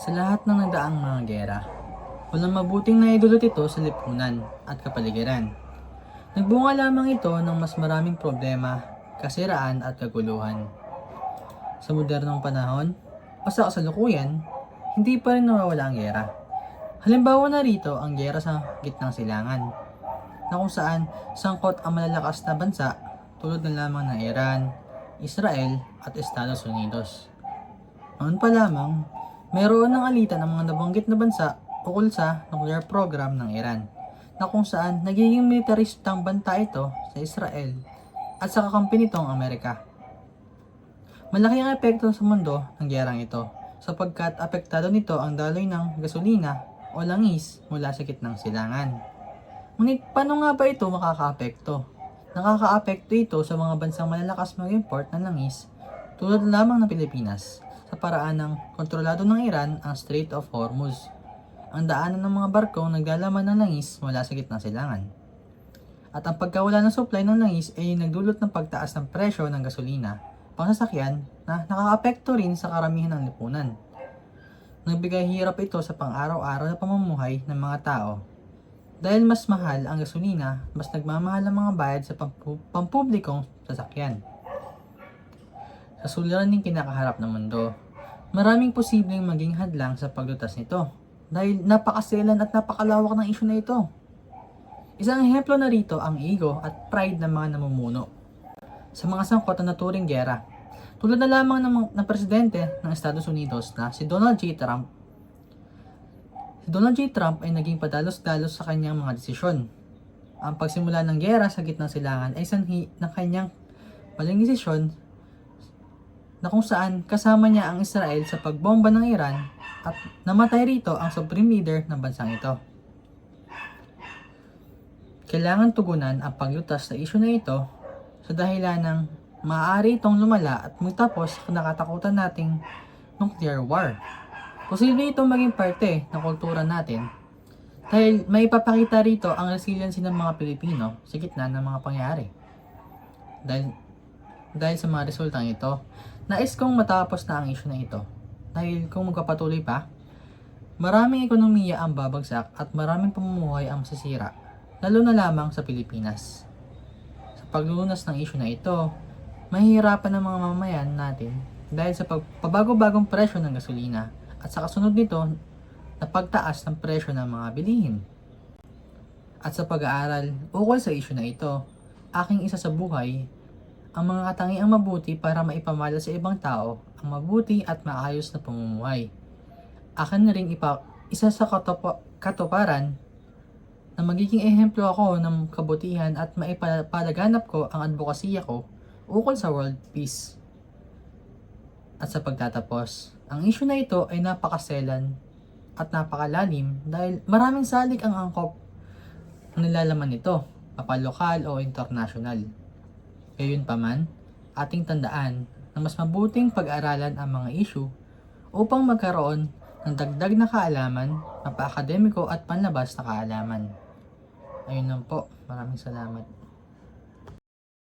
Sa lahat ng nagdaang mga giyera, walang mabuting naidulot ito sa lipunan at kapaligiran. Nagbunga lamang ito ng mas maraming problema, kasiraan at kaguluhan. Sa modernong panahon, o sa kasalukuyan, hindi pa rin nawawala ang giyera. Halimbawa na rito ang giyera sa gitnang silangan, na kung saan sangkot ang malalakas na bansa tulad na lamang ng Iran, Israel at Estados Unidos. Noon pa lamang, mayroon ng alitan ng mga nabanggit na bansa ukol sa nuclear program ng Iran, na kung saan nagiging militaristang banta ito sa Israel at sa kakampi nitong Amerika. Malaki ang epekto sa mundo ng gyerang ito sapagkat apektado nito ang daloy ng gasolina o langis mula sa gitnang silangan. Ngunit paano nga ba ito makakaapekto? Nakakaapekto ito sa mga bansang malalakas mag-import ng langis tulad lamang ng Pilipinas sa paraan ng kontrolado ng Iran ang Strait of Hormuz, ang daanan ng mga barkong naglalaman ng langis mula sa gitnang silangan. At ang pagkawala ng supply ng langis ay nagdulot ng pagtaas ng presyo ng gasolina, pangsasakyan na nakakaapekto rin sa karamihan ng lipunan. Nagbigay hirap ito sa pang-araw-araw na pamumuhay ng mga tao. Dahil mas mahal ang gasolina, mas nagmamahal ang mga bayad sa pampublikong sasakyan. Sa suliraning kinakaharap ng mundo, maraming posibleng maging hadlang sa paglutas nito dahil napakaselan at napakalawak ng isyu na ito. Isang ehemplo na rito ang ego at pride ng mga namumuno sa mga sangkot na naturing giyera, tulad na lamang ng presidente ng Estados Unidos na si Donald J. Trump. Si Donald J. Trump ay naging padalos-dalos sa kanyang mga desisyon. Ang pagsimula ng giyera sa gitnang silangan ay sanhi ng kanyang maling desisyon na kung saan kasama niya ang Israel sa pagbomba ng Iran at namatay rito ang supreme leader ng bansang ito. Kailangan tugunan ang paglutas sa isyu na ito sa dahilan ng maaari itong lumala at magtapos sa nakatakutan nating nuclear war. Posible itong maging parte ng kultura natin dahil may ipapakita rito ang resiliency ng mga Pilipino sa gitna ng mga pangyayari. Dahil sa mga resultang ito, nais kong matapos na ang issue na ito. Dahil kung magpapatuloy pa, maraming ekonomiya ang babagsak at maraming pamumuhay ang masisira, lalo na lamang sa Pilipinas. Sa paglulunas ng issue na ito, mahihirapan ang mga mamamayan natin dahil sa pabago-bagong presyo ng gasolina at sa kasunod nito na pagtaas ng presyo ng mga bilihin. At sa pag-aaral ukol sa issue na ito, aking isa sa buhay ang mga katangiang mabuti para maipamala sa ibang tao ang mabuti at maayos na pamumuhay. Akin na ring isa sa katuparan na magiging ehemplo ako ng kabutihan at maipalaganap ko ang advokasya ko ukol sa world peace. At sa pagtatapos, ang issue na ito ay napakaselan at napakalalim dahil maraming salik ang angkop na nilalaman nito, mapalokal o international. Gayunpaman, ating tandaan na mas mabuting pag-aralan ang mga issue upang magkaroon ng dagdag na kaalaman, mapa-akademiko at panlabas na kaalaman. Ayun lang po, maraming salamat.